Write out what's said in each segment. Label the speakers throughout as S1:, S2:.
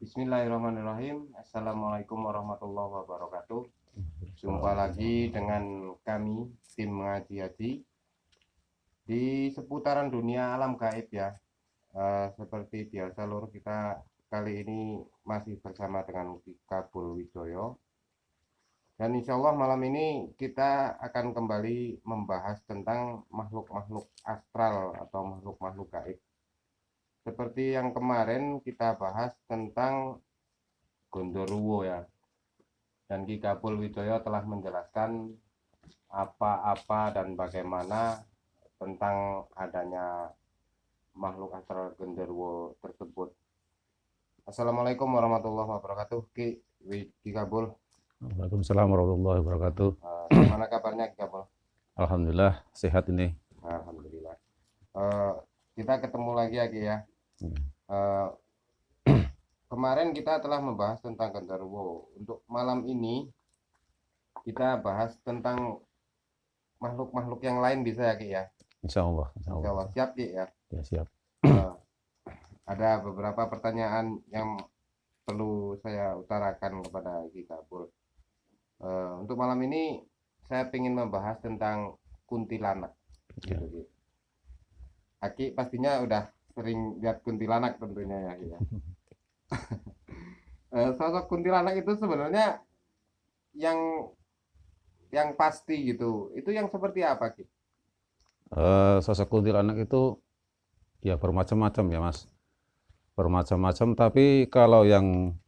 S1: Bismillahirrahmanirrahim. Assalamualaikum warahmatullahi wabarakatuh. Jumpa lagi dengan kami tim Mengaji Haji di seputaran dunia alam gaib ya. Seperti biasa lur, kita kali ini masih bersama dengan Kabul Wijoyo. Dan insya Allah malam ini kita akan kembali membahas tentang makhluk-makhluk astral atau makhluk-makhluk gaib. Seperti yang kemarin kita bahas tentang Gondoruo ya. Dan Ki Kabul Wijoyo telah menjelaskan apa-apa dan bagaimana tentang adanya makhluk astral Gondoruo tersebut. Assalamualaikum warahmatullahi wabarakatuh, Ki Kabul.
S2: Waalaikumsalam warahmatullahi wabarakatuh.
S1: Gimana kabarnya Ki Kabul?
S2: Alhamdulillah sehat ini.
S1: Alhamdulillah. Kita ketemu lagi ya Ki ya. Kemarin kita telah membahas tentang Gondoruo. Untuk malam ini kita bahas tentang makhluk-makhluk yang lain bisa ya Ki ya?
S2: Insya Allah.
S1: Siap Ki ya?
S2: Ya siap.
S1: Ada beberapa pertanyaan yang perlu saya utarakan kepada Ki Kabul. Untuk malam ini saya ingin membahas tentang kuntilanak.
S2: Ya.
S1: Gitu, Ki. Aki pastinya udah sering lihat kuntilanak tentunya ya Ki ya. Sosok kuntilanak itu sebenarnya yang pasti gitu. Itu yang seperti apa Ki?
S2: Sosok kuntilanak itu ya bermacam-macam ya Mas. Bermacam-macam, tapi kalau yang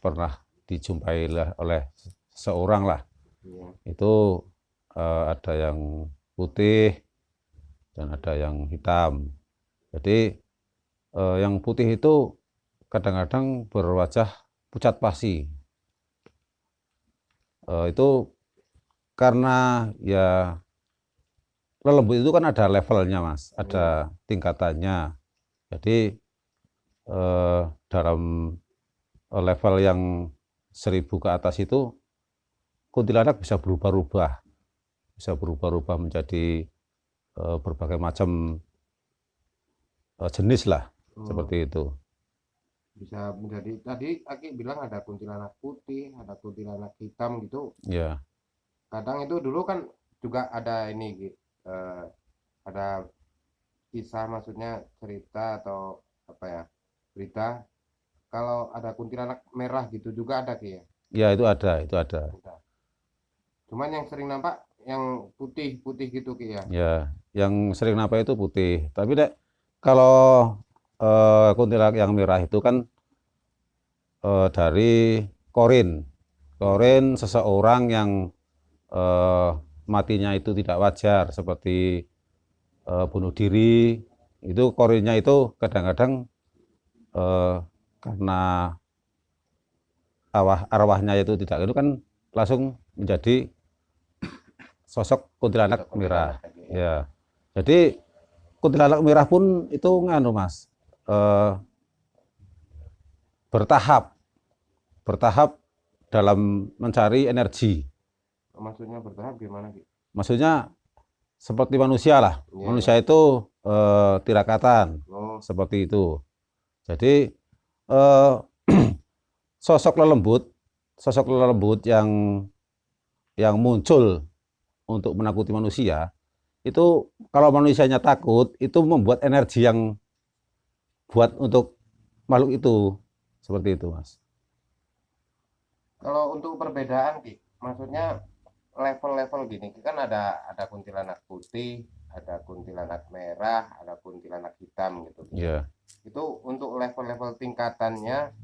S2: pernah dijumpai oleh seorang lah,
S1: Ya.
S2: itu ada yang putih dan ada yang hitam. Jadi yang putih itu kadang-kadang berwajah pucat pasi. Itu karena ya lelembut itu kan ada levelnya Mas, ada tingkatannya. Jadi dalam level yang 1000 ke atas itu kuntilanak bisa berubah-ubah menjadi berbagai macam jenis lah, seperti itu.
S1: Bisa menjadi, tadi Aki bilang ada kuntilanak putih, ada kuntilanak hitam gitu.
S2: Ya.
S1: Kadang itu dulu kan juga ada ini Ki, ada kisah, maksudnya cerita atau apa ya, berita kalau ada kuntilanak merah gitu juga ada Ki ya?
S2: Ya itu ada.
S1: Cuman yang sering nampak yang putih-putih gitu Ki ya?
S2: Ya, yang sering nampak itu putih. Tapi kalau kuntilanak yang merah itu kan dari korin seseorang yang matinya itu tidak wajar, seperti bunuh diri. Itu korinnya itu kadang-kadang karena arwahnya itu tidak itu kan langsung menjadi sosok kuntilanak merah. Ya. Jadi kuntilanak merah pun itu nganu Mas, bertahap dalam mencari energi.
S1: Maksudnya bertahap gimana Ki?
S2: Maksudnya seperti manusia lah.
S1: Ya.
S2: Manusia itu tirakatan, seperti itu. Jadi sosok lelembut yang muncul untuk menakuti manusia, itu kalau manusianya takut, itu membuat energi yang buat untuk makhluk itu, seperti itu Mas.
S1: Kalau untuk perbedaan Ki, maksudnya level-level gini kan ada kuntilanak putih, ada kuntilanak merah, ada kuntilanak hitam gitu.
S2: Iya.
S1: Itu untuk level-level tingkatannya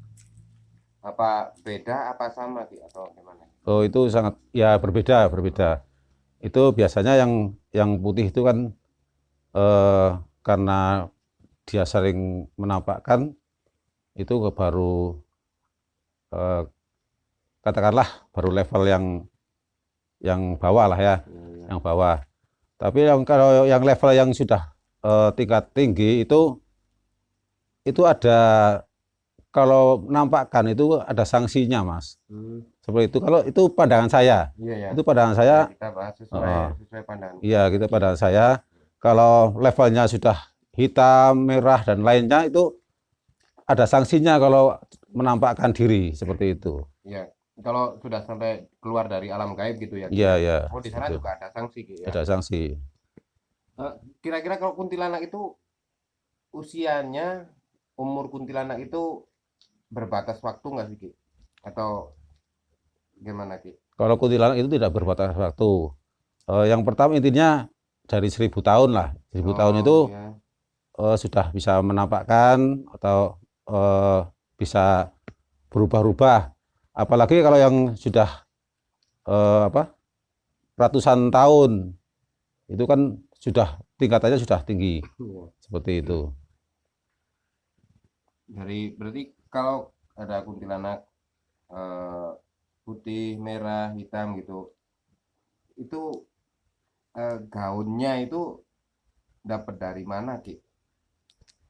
S1: apa beda apa sama Ki atau gimana?
S2: Oh itu sangat ya berbeda. Itu biasanya yang putih itu kan karena dia sering menampakkan itu baru katakanlah baru level yang bawah lah ya, yang bawah. Tapi kalau yang level yang sudah tingkat tinggi itu ada, kalau menampakkan itu ada sanksinya Mas. Seperti itu. Kalau itu pandangan saya.
S1: Iya.
S2: Itu pandangan saya.
S1: Kita bahas sesuai pandangan.
S2: Iya, kita pandangan saya. Kalau levelnya sudah hitam, merah dan lainnya itu ada sanksinya kalau menampakkan diri seperti itu.
S1: Ya, kalau sudah sampai keluar dari alam gaib gitu ya, Ki,
S2: Iya,
S1: ya.
S2: ya,
S1: Oh, di sana
S2: itu
S1: juga ada sanksi, Ki, ya.
S2: ada sanksi.
S1: Kira-kira kalau kuntilanak itu usianya, umur kuntilanak itu berbatas waktu nggak sih, Ki? Atau gimana, Ki?
S2: Kalau kuntilanak itu tidak berbatas waktu. Yang pertama intinya dari 1000 tahun lah. 1000 tahun
S1: Oh,
S2: itu
S1: iya.
S2: sudah bisa menampakkan atau bisa berubah-ubah. Apalagi kalau yang sudah ratusan tahun, itu kan sudah tingkatannya sudah tinggi
S1: Iya.
S2: seperti itu.
S1: Berarti kalau ada kuntilanak eh, putih, merah, hitam gitu, itu gaunnya itu dapat dari mana, Ki?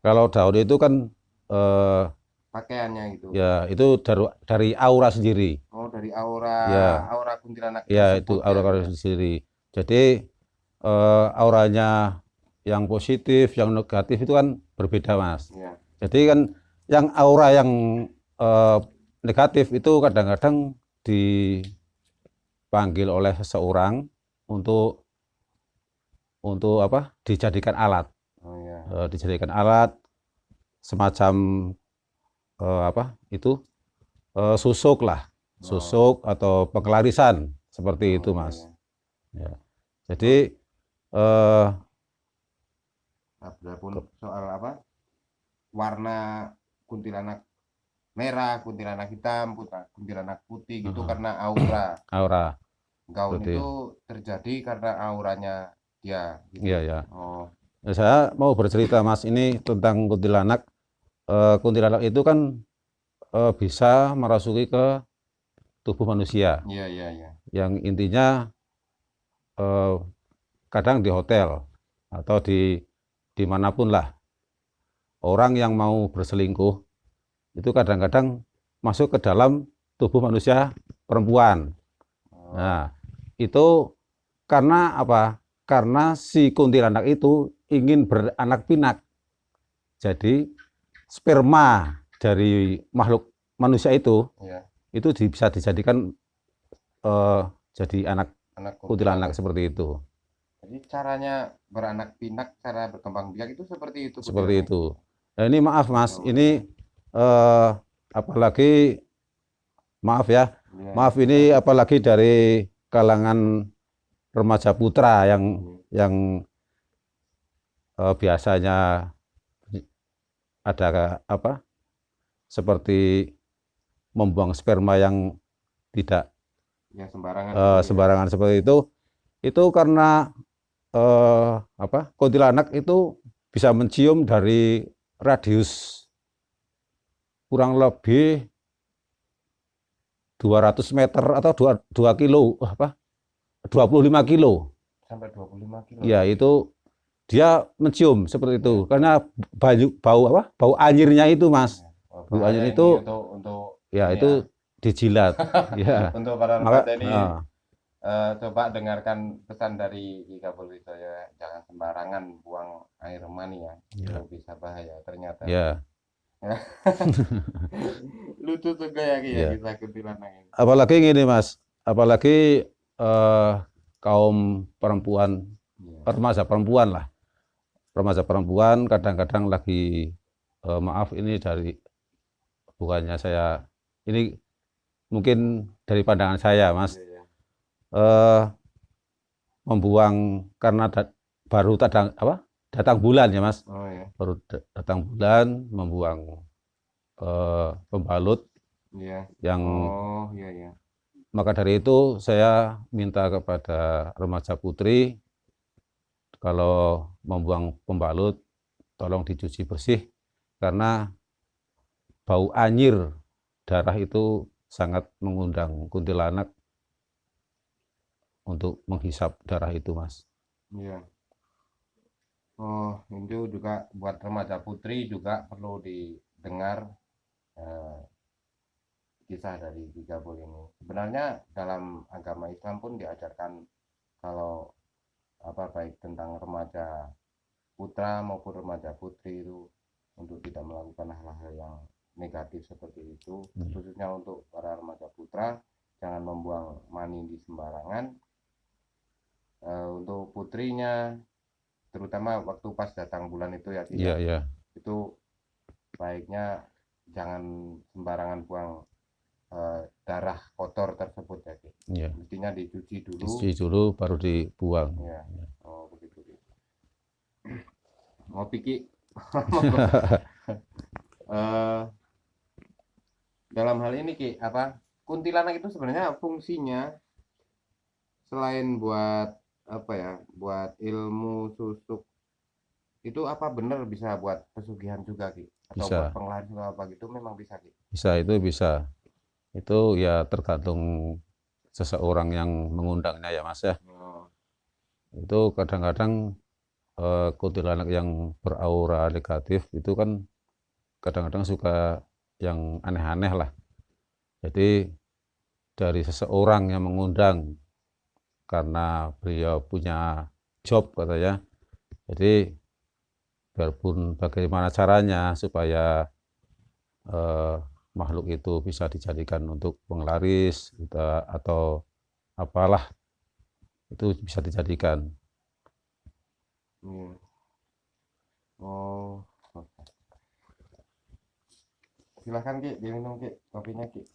S2: Kalau daun itu kan eh,
S1: Pakaiannya gitu.
S2: ya itu dari aura sendiri.
S1: Oh, dari aura
S2: Ya,
S1: aura kuntilanak
S2: ya itu
S1: tersebut ya, Ki,
S2: aura
S1: ya.
S2: sendiri. Jadi auranya yang positif, yang negatif itu kan berbeda, Mas.
S1: Iya.
S2: Jadi kan yang aura yang eh, negatif itu kadang-kadang dipanggil oleh seseorang untuk apa? Dijadikan alat.
S1: Oh ya.
S2: Dijadikan alat semacam apa? Itu susuk lah,
S1: Oh,
S2: susuk atau pengelarisan seperti itu,
S1: oh iya,
S2: Mas.
S1: ya.
S2: Ya.
S1: Oh,
S2: Jadi eh,
S1: adapun soal apa? Warna kuntilanak merah, kuntilanak hitam, kuntilanak putih gitu karena aura.
S2: aura
S1: Gaun
S2: seperti
S1: itu terjadi karena auranya dia gitu.
S2: iya ya.
S1: Oh,
S2: Ya, saya mau bercerita, Mas, ini tentang kuntilanak. Kuntilanak itu kan bisa merasuki ke tubuh manusia,
S1: iya iya iya.
S2: yang intinya eh, kadang di hotel atau dimanapun lah orang yang mau berselingkuh itu kadang-kadang masuk ke dalam tubuh manusia perempuan.
S1: Oh,
S2: Nah, itu karena apa? Karena si kuntilanak itu ingin beranak pinak. Jadi sperma dari makhluk manusia
S1: iya.
S2: itu bisa dijadikan eh, jadi anak
S1: Anak
S2: kuntilanak
S1: kuntilanak.
S2: seperti itu.
S1: Jadi caranya beranak pinak, cara berkembang biak itu seperti itu
S2: Seperti
S1: kuntilanak.
S2: itu. Nah, ini maaf, Mas,
S1: Oh
S2: ini
S1: iya.
S2: eh, apalagi maaf ya,
S1: Iya iya.
S2: maaf ini apalagi dari kalangan remaja putra yang biasanya ada apa seperti membuang sperma yang tidak
S1: Ya sembarangan gitu ya.
S2: sembarangan seperti itu karena apa kuntilanak itu bisa mencium dari radius kurang lebih 200 meter atau 2 kilo apa 25 kilo
S1: Sampai 25 kilo
S2: ya
S1: ya.
S2: itu dia mencium seperti itu
S1: Ya,
S2: karena bau apa bau anyirnya itu, Mas.
S1: ya. Oh,
S2: Bau
S1: bahaya
S2: anyir
S1: ini
S2: itu
S1: untuk
S2: ya
S1: ini
S2: itu
S1: ya.
S2: dijilat ya
S1: Untuk para
S2: maka
S1: remaja ini coba dengarkan pesan dari Ika Pulwijoyo, jangan sembarangan buang air mani ya. Itu
S2: ya,
S1: bisa bahaya ternyata.
S2: ya,
S1: Lucu juga ya Ki ya
S2: ya.
S1: kisah kuntilanak ini.
S2: Apalagi gini, Mas, apalagi eh, kaum perempuan
S1: Iya.
S2: remaja perempuan kadang-kadang lagi maaf ini dari bukannya saya ini mungkin dari pandangan saya, Mas,
S1: Iya, iya.
S2: eh, membuang karena baru datang bulan ya, Mas,
S1: Oh ya.
S2: baru datang bulan membuang pembalut
S1: Iya.
S2: yang
S1: Oh iya iya.
S2: maka dari itu saya minta kepada remaja putri kalau membuang pembalut tolong dicuci bersih karena bau anyir darah itu sangat mengundang kuntilanak untuk menghisap darah itu, Mas.
S1: Iya. Oh, itu juga buat remaja putri juga perlu didengar eh, kisah dari Gigabul ini. Sebenarnya dalam agama Islam pun diajarkan kalau apa baik tentang remaja putra maupun remaja putri itu untuk tidak melakukan hal-hal yang negatif seperti itu,
S2: Hmm.
S1: khususnya untuk para remaja putra, jangan membuang mani di sembarangan. Untuk putrinya, terutama waktu pas datang bulan itu ya, Ki,
S2: Iya,
S1: ya,
S2: iya.
S1: itu baiknya jangan sembarangan buang darah kotor tersebut ya, Ki.
S2: Iya.
S1: Mestinya dicuci dulu.
S2: Dicuci dulu baru dibuang.
S1: Ya. Oh, begitu, Ki. Ngopi, Ki. Eh, dalam hal ini, Ki, apa kuntilanak itu sebenarnya fungsinya selain buat apa ya, buat ilmu susuk, itu apa benar bisa buat pesugihan juga, Ki? Atau buat
S2: Bisa,
S1: penglaris atau apa gitu memang bisa, Ki?
S2: bisa, itu bisa. Itu ya tergantung seseorang yang mengundangnya ya Mas ya.
S1: Oh,
S2: Itu kadang-kadang kuntilanak yang beraura negatif itu kan kadang-kadang suka yang aneh-aneh lah. Jadi dari seseorang yang mengundang karena beliau punya job katanya. Jadi biarpun bagaimana caranya supaya eh, makhluk itu bisa dijadikan untuk penglaris atau apalah itu bisa dijadikan.
S1: iya. Oh, silahkan, Ki, diminum, Ki, kopinya, Ki.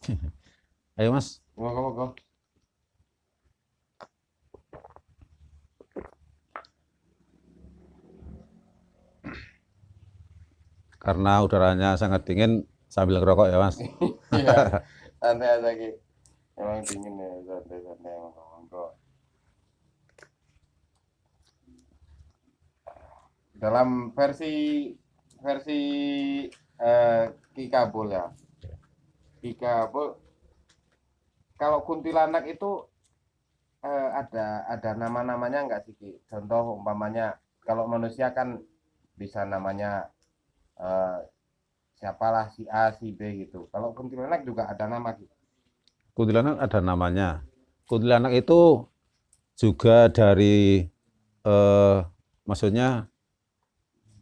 S2: Ayo Mas,
S1: Monggo.
S2: karena udaranya sangat dingin sambil ngerokok ya Mas.
S1: Iya, santai aja, Ki. Emang dingin ya, santai-santai, monggo. Dalam versi versi Ki Kabul ya. Ki Kabul, kalau kuntilanak itu ada nama-namanya nggak sih, Ki? Contoh umpamanya kalau manusia kan bisa namanya eh, siapalah si A, si B gitu. Kalau kuntilanak juga ada nama, Ki.
S2: Kuntilanak ada namanya. Kuntilanak itu juga dari maksudnya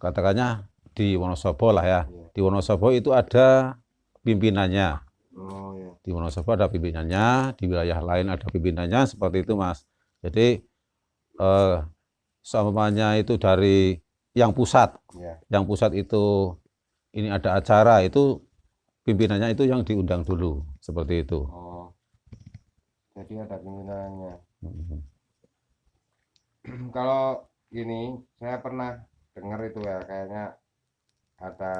S2: katakannya di Wonosobo lah ya.
S1: Iya.
S2: Di Wonosobo itu ada pimpinannya.
S1: Oh ya.
S2: Di Wonosobo ada pimpinannya, di wilayah lain ada pimpinannya, seperti itu Mas. Jadi seumpamanya itu dari yang pusat,
S1: Iya.
S2: yang pusat itu ini ada acara itu pimpinannya itu yang diundang dulu, seperti itu.
S1: Oh, jadi ada pimpinannya.
S2: Mhm.
S1: Kalau gini, saya pernah dengar itu ya, kayaknya ada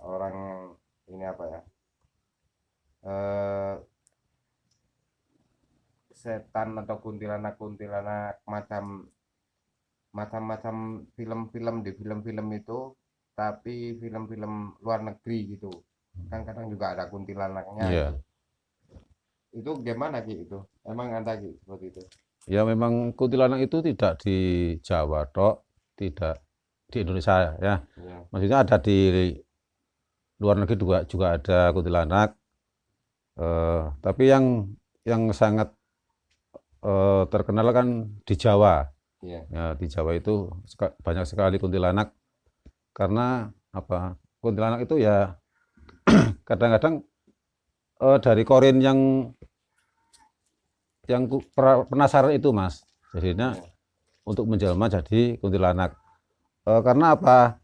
S1: orang yang ini apa ya, eh, setan atau kuntilanak-kuntilanak macam-macam film-film di film-film itu, tapi film-film luar negeri gitu. Kan kadang juga ada kuntilanaknya
S2: Iya.
S1: itu. Itu gimana, Ki, itu? Emang ada, Ki, seperti itu?
S2: Ya memang kuntilanak itu tidak di Jawa tok, tidak di Indonesia ya.
S1: Iya.
S2: Maksudnya ada di luar negeri juga ada kuntilanak. Tapi yang sangat terkenal kan di Jawa.
S1: Iya.
S2: Ya, di Jawa itu banyak sekali kuntilanak karena apa? Kuntilanak itu ya kadang-kadang dari korin yang penasaran itu Mas. Jadinya
S1: Iya.
S2: untuk menjelma jadi kuntilanak. Karena apa?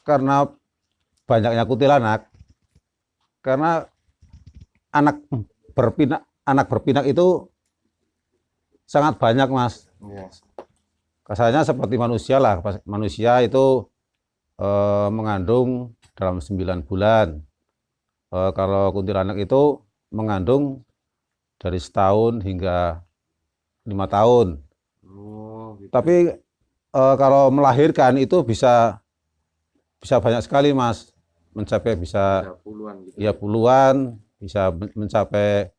S2: Karena banyaknya kuntilanak, karena anak berpinak itu sangat banyak Mas.
S1: Iya.
S2: Kasarnya seperti manusia lah. Manusia itu mengandung dalam 9 bulan. Kalau kuntilanak itu mengandung dari setahun hingga 5 tahun.
S1: Oh, gitu.
S2: Tapi kalau melahirkan itu bisa banyak sekali Mas, mencapai bisa
S1: Ada puluhan gitu.
S2: ya puluhan, bisa mencapai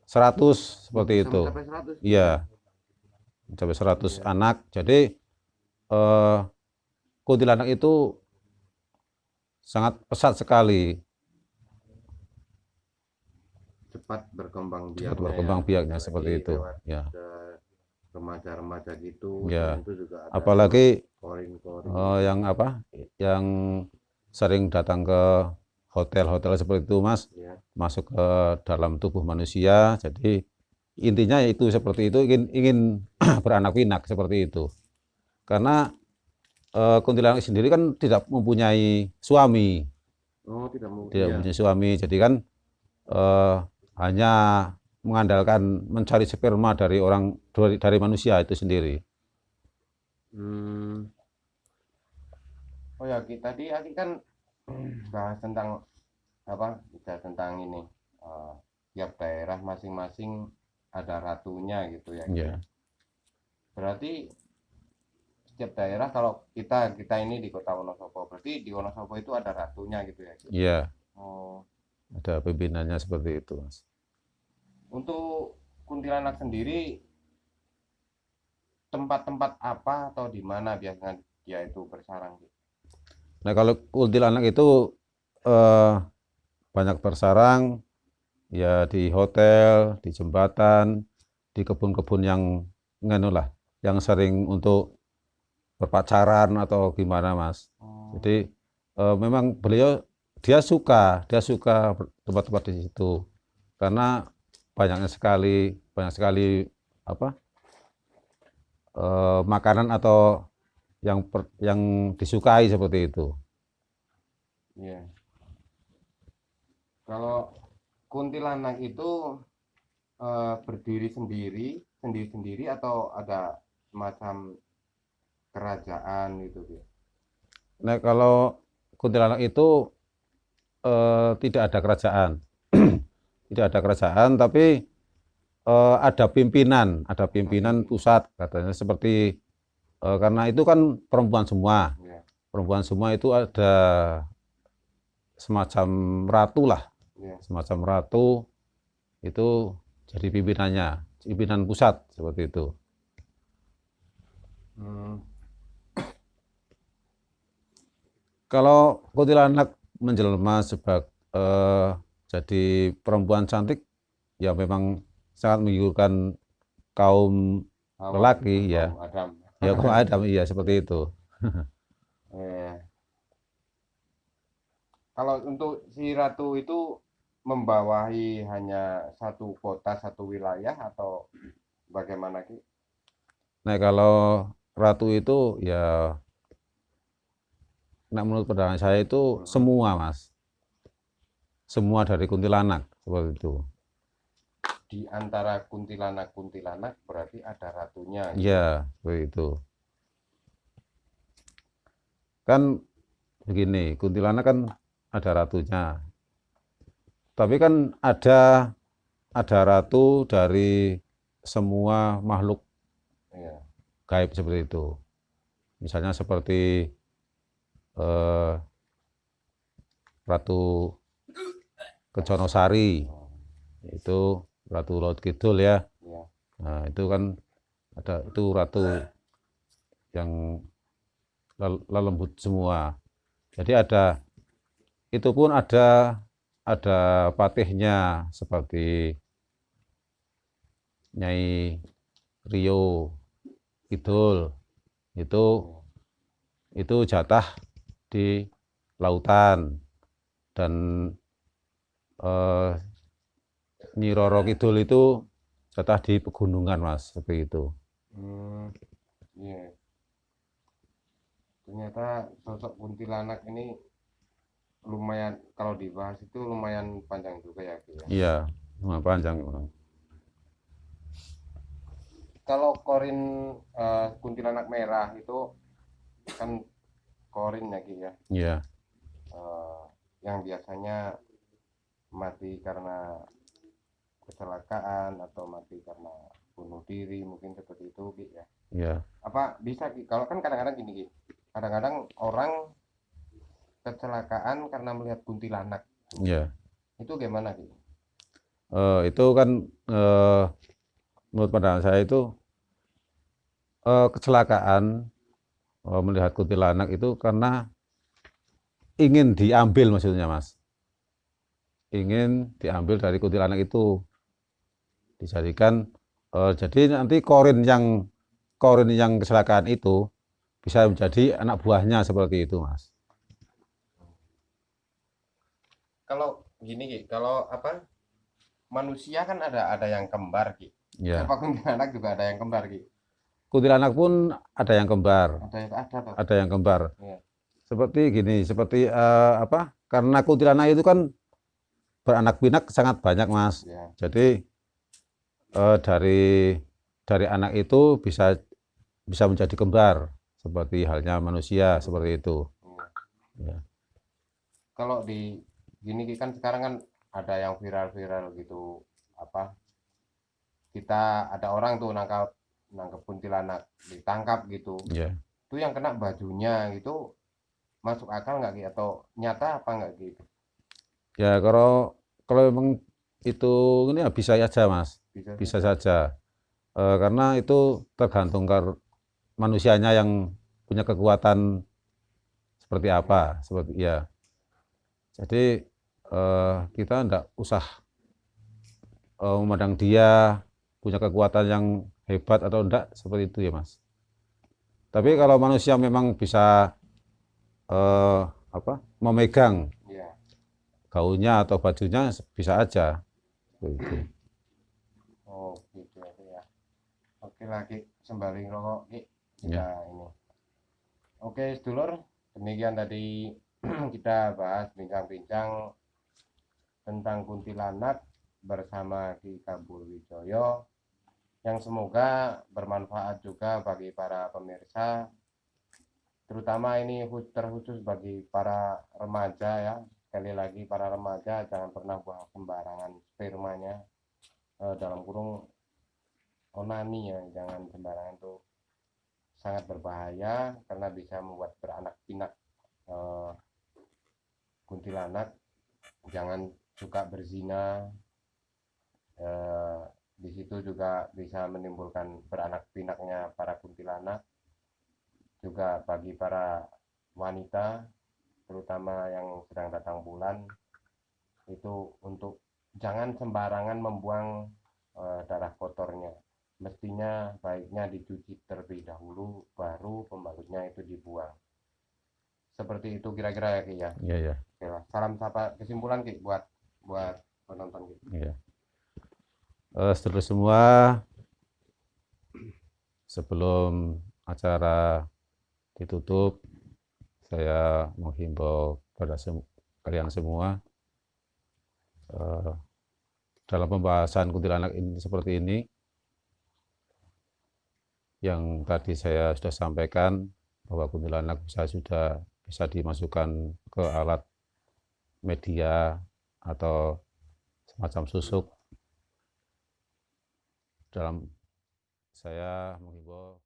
S2: 100 seperti
S1: Bisa
S2: itu.
S1: mencapai 100.
S2: Iya, mencapai 100
S1: Iya.
S2: anak. Jadi kuntilanak itu sangat pesat sekali,
S1: Cepat berkembang
S2: cepat
S1: biaknya
S2: berkembang
S1: ya.
S2: biaknya
S1: Apalagi
S2: seperti itu.
S1: lewat
S2: Ya,
S1: remaja-remaja gitu,
S2: Ya,
S1: dan itu juga ada
S2: apalagi
S1: korin-korin.
S2: yang apa? Yang sering datang ke hotel-hotel seperti itu, Mas,
S1: Ya.
S2: masuk ke dalam tubuh manusia. Jadi intinya itu seperti itu, ingin ingin beranak pinak seperti itu. Karena kuntilanak sendiri kan tidak mempunyai suami,
S1: Oh, tidak mau.
S2: tidak
S1: Iya.
S2: mempunyai suami. Jadi kan eh, hanya mengandalkan mencari sperma dari orang dari manusia itu sendiri.
S1: Hmm. Oh ya, tadi Aki kan bahas tentang apa? Bisa tentang ini. eh, Tiap daerah masing-masing ada ratunya gitu ya.
S2: Ya,
S1: Berarti setiap daerah, kalau kita ini di Kota Wonosobo, berarti di Wonosobo itu ada ratunya gitu ya.
S2: iya,
S1: Oh,
S2: ada pimpinannya seperti itu, Mas.
S1: untuk kuntilanak sendiri, tempat-tempat apa atau di mana biasanya dia itu bersarang gitu?
S2: Nah, kalau kuntilanak itu eh, banyak bersarang ya di hotel, di jembatan, di kebun-kebun yang nganu lah, yang sering untuk berpacaran atau gimana, Mas.
S1: Oh,
S2: Jadi memang dia suka tempat-tempat di situ karena banyak sekali apa makanan atau yang disukai seperti itu.
S1: iya. Kalau kuntilanak itu berdiri sendiri-sendiri atau ada semacam kerajaan gitu ya?
S2: Nah, kalau kuntilanak itu tidak ada kerajaan, tidak ada kerajaan, tapi ada pimpinan pusat katanya seperti karena itu kan
S1: Iya,
S2: perempuan semua itu ada semacam ratu lah,
S1: iya.
S2: semacam ratu itu jadi pimpinannya, pimpinan pusat seperti itu.
S1: Hmm,
S2: Kalau kuntilanak menjelma sebagai jadi perempuan cantik, ya memang sangat menggiurkan kaum
S1: Hawa gitu,
S2: lelaki
S1: kaum
S2: ya,
S1: Adam.
S2: ya kaum Adam iya seperti itu.
S1: Eh, Kalau untuk si ratu itu membawahi hanya satu kota, satu wilayah atau bagaimana Ki?
S2: Nah kalau ratu itu ya, nah menurut pandangan saya itu
S1: Mm-mm.
S2: semua mas, semua dari kuntilanak seperti itu.
S1: Di antara kuntilanak-kuntilanak berarti ada ratunya gitu.
S2: Ya seperti itu. Kan begini, kuntilanak kan ada ratunya, tapi kan ada ratu dari semua makhluk
S1: Iya.
S2: gaib seperti itu. Misalnya seperti eh, Ratu Keconosari,
S1: Oh,
S2: itu Ratu Laut Kidul ya.
S1: iya.
S2: Nah, itu kan itu ratu yang lembut semua. Jadi itu pun ada patihnya seperti Nyai Rio Kidul. Itu itu jatah di lautan dan eh, Nyi Roro Kidul itu jatah di pegunungan mas seperti itu.
S1: Hmm, iya. Ternyata sosok kuntilanak ini lumayan, kalau dibahas itu lumayan panjang juga ya Ki ya.
S2: Iya, lumayan panjang memang.
S1: Kalau korin kuntilanak merah itu kan korin ya Ki ya.
S2: Iya,
S1: Eh, yang biasanya mati karena kecelakaan atau mati karena bunuh diri, mungkin seperti itu Ki ya.
S2: iya,
S1: Apa bisa Ki, kalau kan kadang-kadang gini Ki, kadang-kadang orang kecelakaan karena melihat kuntilanak,
S2: iya.
S1: itu gimana Ki?
S2: Itu kan eh, menurut pandangan saya itu kecelakaan melihat kuntilanak itu karena ingin diambil maksudnya mas, ingin diambil dari kuntilanak itu dijadikan Jadi nanti korin yang kecelakaan itu bisa menjadi anak buahnya seperti itu, Mas.
S1: Kalau gini Ki, kalau apa manusia kan ada yang kembar Ki.
S2: Ya.
S1: Apa kuntilanak juga ada yang kembar Ki?
S2: Kuntilanak pun ada yang kembar,
S1: Ada toh.
S2: ada yang kembar.
S1: Iya.
S2: Seperti gini, seperti apa? Karena kuntilanak itu kan beranak pinak sangat banyak, Mas.
S1: Ya.
S2: Jadi dari anak itu bisa menjadi kembar, seperti halnya manusia seperti itu.
S1: Iya.
S2: Ya.
S1: Kalau di gini Ki, kan sekarang kan ada yang viral-viral gitu, apa kita ada orang tuh nangkap kuntilanak, ditangkap gitu,
S2: Ya.
S1: itu yang kena bajunya gitu, masuk akal nggak Ki, atau nyata apa nggak gitu?
S2: Ya, kalau memang itu ini ya bisa aja, Mas. Bisa saja. Karena itu tergantung manusianya yang punya kekuatan seperti apa, seperti ya. Jadi kita enggak usah memandang dia punya kekuatan yang hebat atau enggak seperti itu ya, Mas. Tapi kalau manusia memang bisa memegang
S1: Iya.
S2: gaunnya atau bajunya bisa aja. Seperti itu.
S1: Oh gitu ya. Oke lagi sembari ngerokok Ki,
S2: Ya.
S1: kita ini. Oke sedulur, demikian tadi kita bahas bincang-bincang tentang kuntilanak bersama Ki Kabul Wijoyo, yang semoga bermanfaat juga bagi para pemirsa, terutama ini terkhusus bagi para remaja ya. Sekali lagi para remaja jangan pernah buang sembarangan spermanya, dalam kurung onani ya, jangan sembarangan, tuh sangat berbahaya karena bisa membuat beranak pinak kuntilanak. Jangan suka berzina, di situ juga bisa menimbulkan beranak pinaknya para kuntilanak. Juga bagi para wanita terutama yang sedang datang bulan, itu untuk jangan sembarangan membuang darah kotornya. Mestinya baiknya dicuci terlebih dahulu, baru pembalutnya itu dibuang. Seperti itu kira-kira ya Ki ya.
S2: Iya, ya.
S1: Oke lah. Salam sapa kesimpulan Ki buat penonton Ki.
S2: Iya. Seterus semua, sebelum acara ditutup, saya menghimbau pada kalian semua dalam pembahasan kuntilanak ini seperti ini, yang tadi saya sudah sampaikan bahwa kuntilanak bisa dimasukkan ke alat media atau semacam susuk. Dalam saya menghimbau